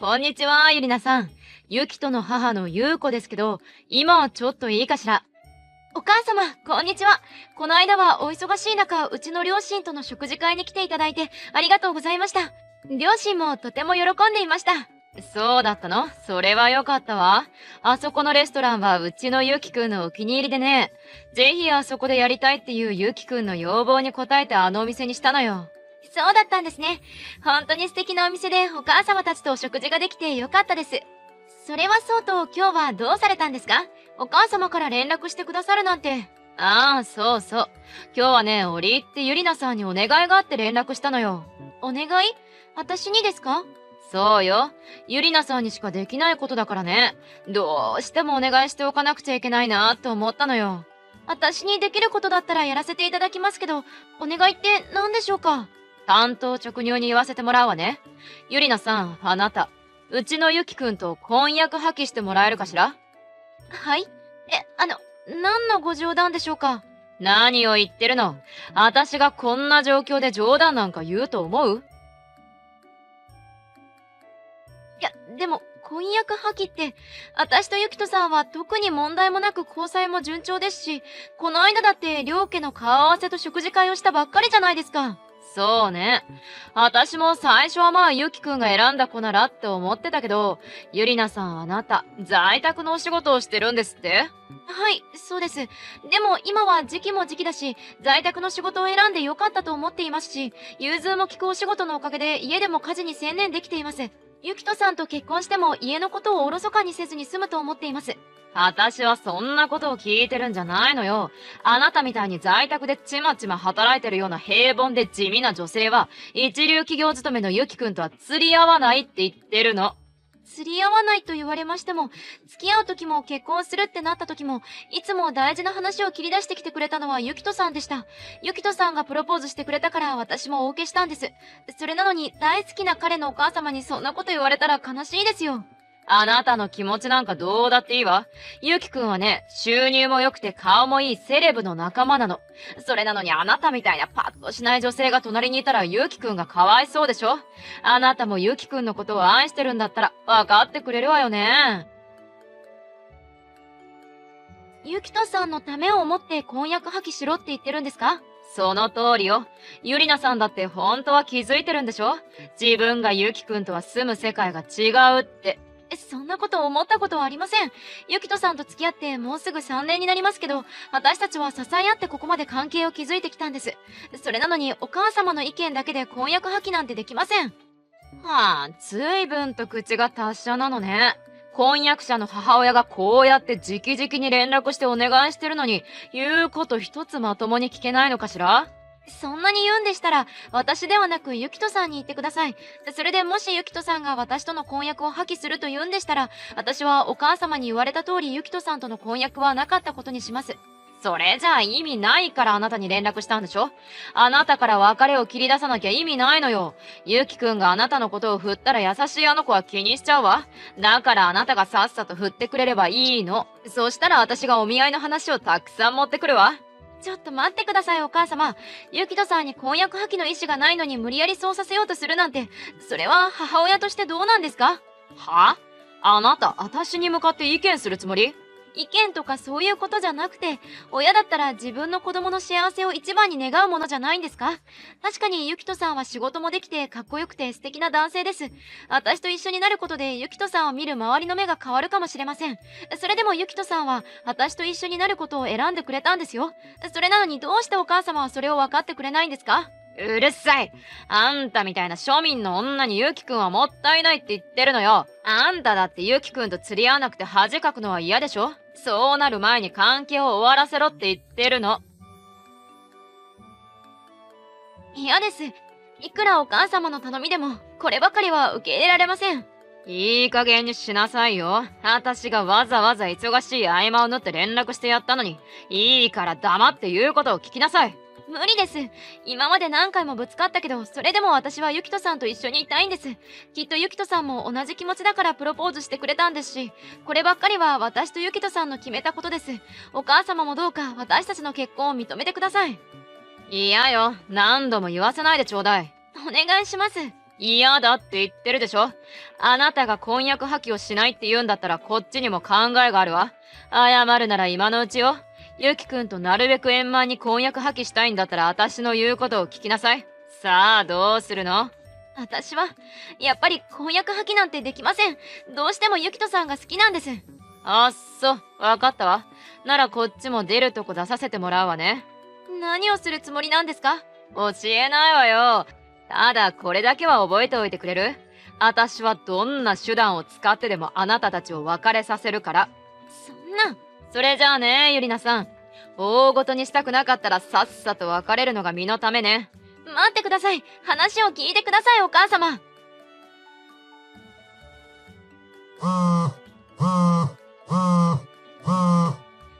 こんにちは、ゆりなさん。ゆきとの母のゆうこですけど、今はちょっといいかしら。お母様、こんにちは。この間はお忙しい中、うちの両親との食事会に来ていただいてありがとうございました。両親もとても喜んでいました。そうだったの？それはよかったわ。あそこのレストランはうちのゆきくんのお気に入りでね。ぜひあそこでやりたいっていうゆきくんの要望に応えてあのお店にしたのよ。そうだったんですね。本当に素敵なお店でお母様たちとお食事ができてよかったです。それはそうと今日はどうされたんですか？お母様から連絡してくださるなんて。ああ、そうそう。今日はね、折り入ってゆりなさんにお願いがあって連絡したのよ。お願い？私にですか？そうよ。ゆりなさんにしかできないことだからね。どうしてもお願いしておかなくちゃいけないなって思ったのよ。私にできることだったらやらせていただきますけど、お願いって何でしょうか？単刀直入に言わせてもらうわね。ゆりなさん、あなた、うちのゆきくんと婚約破棄してもらえるかしら？はい？何のご冗談でしょうか？何を言ってるの？私がこんな状況で冗談なんか言うと思う？いや、でも、婚約破棄って、私とゆきとさんは特に問題もなく交際も順調ですし、この間だって両家の顔合わせと食事会をしたばっかりじゃないですか。そうね。私も最初はまあゆきくんが選んだ子ならって思ってたけど、ゆりなさんあなた、在宅のお仕事をしてるんですって？はい、そうです。でも今は時期も時期だし、在宅の仕事を選んでよかったと思っていますし、融通も利くお仕事のおかげで家でも家事に専念できています。ゆきとさんと結婚しても家のことをおろそかにせずに済むと思っています。私はそんなことを聞いてるんじゃないのよ。あなたみたいに在宅でちまちま働いてるような平凡で地味な女性は、一流企業勤めのゆきくんとは釣り合わないって言ってるの。釣り合わないと言われましても、付き合う時も結婚するってなった時も、いつも大事な話を切り出してきてくれたのはゆきとさんでした。ゆきとさんがプロポーズしてくれたから私もお受けしたんです。それなのに大好きな彼のお母様にそんなこと言われたら悲しいですよ。あなたの気持ちなんかどうだっていいわ。ゆきくんはね、収入も良くて顔もいいセレブの仲間なの。それなのにあなたみたいなパッとしない女性が隣にいたらゆきくんがかわいそうでしょ？あなたもゆきくんのことを愛してるんだったら分かってくれるわよね。ゆきとさんのためを思って婚約破棄しろって言ってるんですか？その通りよ。ゆりなさんだって本当は気づいてるんでしょ？自分がゆきくんとは住む世界が違うって。そんなこと思ったことはありません。ゆきとさんと付き合ってもうすぐ3年になりますけど、私たちは支え合ってここまで関係を築いてきたんです。それなのにお母様の意見だけで婚約破棄なんてできません。はあ、随分と口が達者なのね。婚約者の母親がこうやって直々に連絡してお願いしてるのに、言うこと一つまともに聞けないのかしら？そんなに言うんでしたら、私ではなくゆきとさんに言ってください。それでもしゆきとさんが私との婚約を破棄すると言うんでしたら、私はお母様に言われた通りゆきとさんとの婚約はなかったことにします。それじゃあ意味ないからあなたに連絡したんでしょ？あなたから別れを切り出さなきゃ意味ないのよ。ゆきくんがあなたのことを振ったら優しいあの子は気にしちゃうわ。だからあなたがさっさと振ってくれればいいの。そしたら私がお見合いの話をたくさん持ってくるわ。ちょっと待ってくださいお母様。ゆきとさんに婚約破棄の意思がないのに無理やりそうさせようとするなんて、それは母親としてどうなんですか？は？あなた、私に向かって意見するつもり？意見とかそういうことじゃなくて、親だったら自分の子供の幸せを一番に願うものじゃないんですか？確かにゆきとさんは仕事もできてかっこよくて素敵な男性です。私と一緒になることでゆきとさんを見る周りの目が変わるかもしれません。それでもゆきとさんは私と一緒になることを選んでくれたんですよ。それなのにどうしてお母様はそれを分かってくれないんですか？うるさい。あんたみたいな庶民の女にゆきくんはもったいないって言ってるのよ。あんただってゆきくんと釣り合わなくて恥かくのは嫌でしょ？そうなる前に関係を終わらせろって言ってるの。嫌です。いくらお母様の頼みでも、こればかりは受け入れられません。いい加減にしなさいよ。私がわざわざ忙しい合間を縫って連絡してやったのに、いいから黙って言うことを聞きなさい。無理です。今まで何回もぶつかったけど、それでも私はゆきとさんと一緒にいたいんです。きっとゆきとさんも同じ気持ちだからプロポーズしてくれたんですし、こればっかりは私とゆきとさんの決めたことです。お母様もどうか私たちの結婚を認めてください。嫌よ。何度も言わせないでちょうだい。お願いします。嫌だって言ってるでしょ。あなたが婚約破棄をしないって言うんだったらこっちにも考えがあるわ。謝るなら今のうちよ。ゆきくんとなるべく円満に婚約破棄したいんだったら私の言うことを聞きなさい。さあ、どうするの？私は、やっぱり婚約破棄なんてできません。どうしてもゆきとさんが好きなんです。あっそ、わかったわ。ならこっちも出るとこ出させてもらうわね。何をするつもりなんですか？教えないわよ。ただこれだけは覚えておいてくれる？私はどんな手段を使ってでもあなたたちを別れさせるから。そんな。それじゃあね、ゆりなさん。大ごとにしたくなかったらさっさと別れるのが身のためね。待ってください。話を聞いてください、お母様。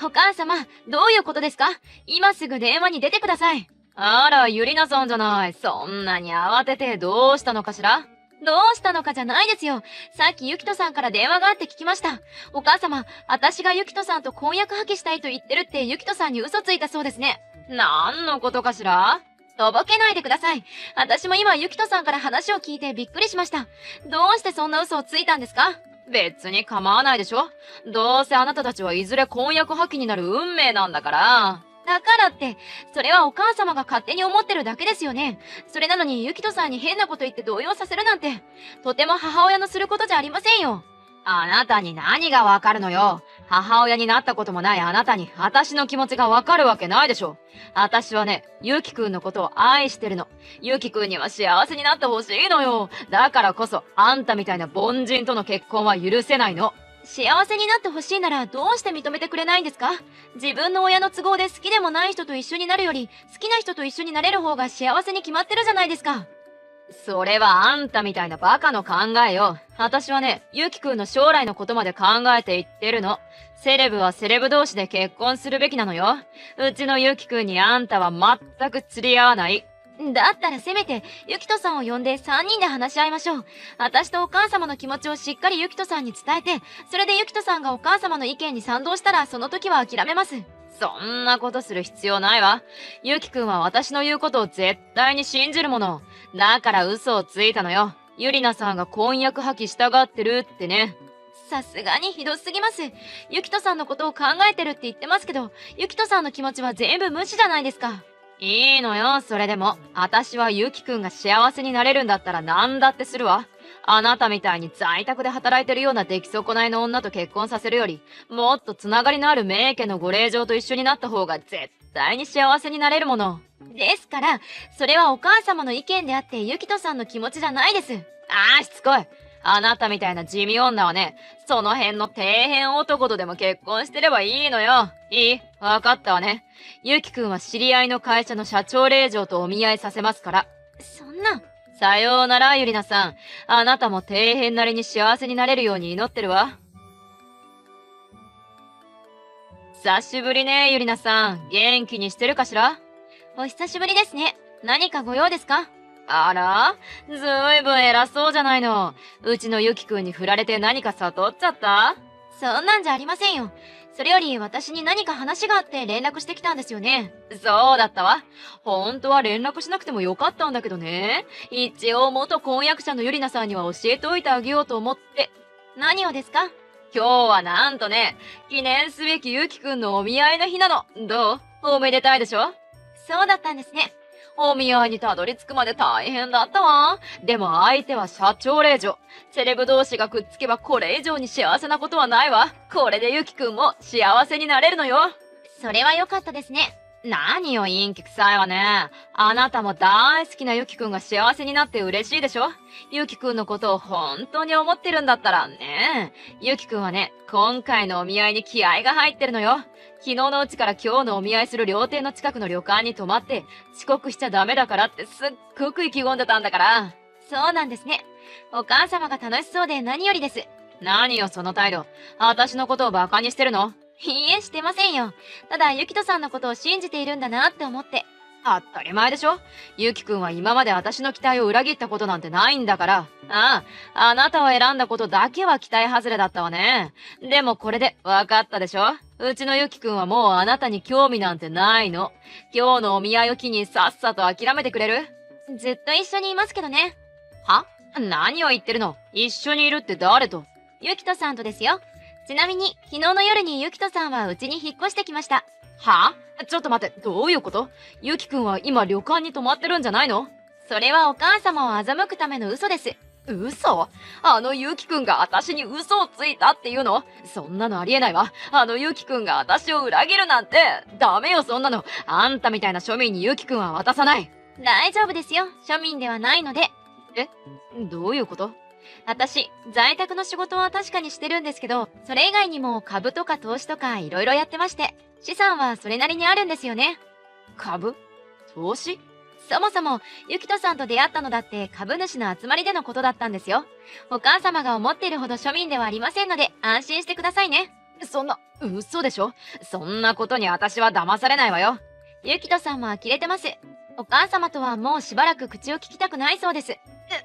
お母様、どういうことですか？今すぐ電話に出てください。あら、ゆりなさんじゃない。そんなに慌ててどうしたのかしら？どうしたのかじゃないですよ。さっきゆきとさんから電話があって聞きました。お母様、私がゆきとさんと婚約破棄したいと言ってるってゆきとさんに嘘ついたそうですね。何のことかしら？とぼけないでください。私も今ゆきとさんから話を聞いてびっくりしました。どうしてそんな嘘をついたんですか？別に構わないでしょ。どうせあなたたちはいずれ婚約破棄になる運命なんだから。だからって、それはお母様が勝手に思ってるだけですよね。それなのにゆきとさんに変なこと言って動揺させるなんて、とても母親のすることじゃありませんよ。あなたに何がわかるのよ。母親になったこともないあなたに私の気持ちがわかるわけないでしょ。私はね、ゆきくんのことを愛してるの。ゆきくんには幸せになってほしいのよ。だからこそ、あんたみたいな凡人との結婚は許せないの。幸せになってほしいならどうして認めてくれないんですか？自分の親の都合で好きでもない人と一緒になるより、好きな人と一緒になれる方が幸せに決まってるじゃないですか。それはあんたみたいなバカの考えよ。私はね、ゆきくんの将来のことまで考えて言ってるの。セレブはセレブ同士で結婚するべきなのよ。うちのゆきくんにあんたは全く釣り合わない。だったらせめて、ゆきとさんを呼んで3人で話し合いましょう。私とお母様の気持ちをしっかりゆきとさんに伝えて、それでゆきとさんがお母様の意見に賛同したらその時は諦めます。そんなことする必要ないわ。ゆきくんは私の言うことを絶対に信じるもの。だから嘘をついたのよ。ゆりなさんが婚約破棄したがってるってね。さすがにひどすぎます。ゆきとさんのことを考えてるって言ってますけど、ゆきとさんの気持ちは全部無視じゃないですか。いいのよ、それでも。私はゆきくんが幸せになれるんだったら何だってするわ。あなたみたいに在宅で働いてるような出来損ないの女と結婚させるより、もっとつながりのある名家のご令嬢と一緒になった方が絶対に幸せになれるもの。ですから、それはお母様の意見であってゆきとさんの気持ちじゃないです。ああ、しつこい。あなたみたいな地味女はね、その辺の底辺男とでも結婚してればいいのよ。いい？わかったわね。ゆきくんは知り合いの会社の社長令嬢とお見合いさせますから。そんな。さようなら、ゆりなさん。あなたも底辺なりに幸せになれるように祈ってるわ。久しぶりね、ゆりなさん。元気にしてるかしら？お久しぶりですね。何かご用ですか？あら？ずいぶん偉そうじゃないの。うちのゆきくんに振られて何か悟っちゃった？そんなんじゃありませんよ。それより私に何か話があって連絡してきたんですよね。そうだったわ。本当は連絡しなくてもよかったんだけどね。一応元婚約者のゆりなさんには教えておいてあげようと思って。何をですか？今日はなんとね、記念すべきゆきくんのお見合いの日なの。どう？おめでたいでしょ？そうだったんですね。お見合いにたどり着くまで大変だったわ。でも相手は社長令嬢。セレブ同士がくっつけばこれ以上に幸せなことはないわ。これでゆきくんも幸せになれるのよ。それは良かったですね。何よ、陰気臭いわね。あなたも大好きなゆきくんが幸せになって嬉しいでしょ？ゆきくんのことを本当に思ってるんだったらね。ゆきくんはね、今回のお見合いに気合が入ってるのよ。昨日のうちから今日のお見合いする料亭の近くの旅館に泊まって、遅刻しちゃダメだからってすっごく意気込んでたんだから。そうなんですね。お母様が楽しそうで何よりです。何よ、その態度。私のことをバカにしてるの？いいえ、してませんよ。ただ、ゆきとさんのことを信じているんだなって思って。当たり前でしょ？ゆきくんは今まで私の期待を裏切ったことなんてないんだから。ああ、あなたを選んだことだけは期待外れだったわね。でもこれで分かったでしょ？うちのゆきくんはもうあなたに興味なんてないの。今日のお見合いを機にさっさと諦めてくれる？ずっと一緒にいますけどね。は？何を言ってるの？一緒にいるって誰と？ゆきとさんとですよ。ちなみに、昨日の夜にゆきとさんはうちに引っ越してきました。は？ちょっと待って、どういうこと？ゆきくんは今旅館に泊まってるんじゃないの？それはお母様を欺くための嘘です。嘘？あのゆきくんが私に嘘をついたっていうの？そんなのありえないわ。あのゆきくんが私を裏切るなんて。ダメよ、そんなの。あんたみたいな庶民にゆきくんは渡さない。大丈夫ですよ。庶民ではないので。え？どういうこと？私、在宅の仕事は確かにしてるんですけど、それ以外にも株とか投資とか色々やってまして、資産はそれなりにあるんですよね。株？投資？そもそも、ゆきとさんと出会ったのだって株主の集まりでのことだったんですよ。お母様が思っているほど庶民ではありませんので、安心してくださいね。そんな、嘘でしょ？そんなことに私は騙されないわよ。ゆきとさんも呆れてます。お母様とはもうしばらく口を聞きたくないそうです。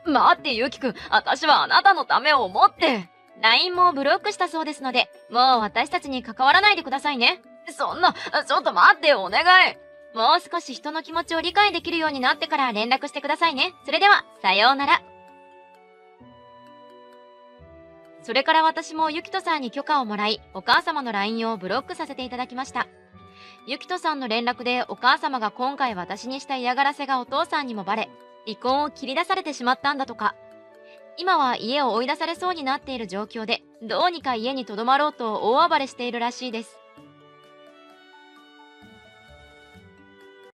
待ってゆきくん、私はあなたのためを思って。LINE もブロックしたそうですので、もう私たちに関わらないでくださいね。そんな、ちょっと待ってよ、お願い。もう少し人の気持ちを理解できるようになってから連絡してくださいね。それでは、さようなら。それから私もゆきとさんに許可をもらい、お母様の LINE をブロックさせていただきました。ゆきとさんの連絡でお母様が今回私にした嫌がらせがお父さんにもバレ、離婚を切り出されてしまったんだとか。今は家を追い出されそうになっている状況で、どうにか家に留まろうと大暴れしているらしいです。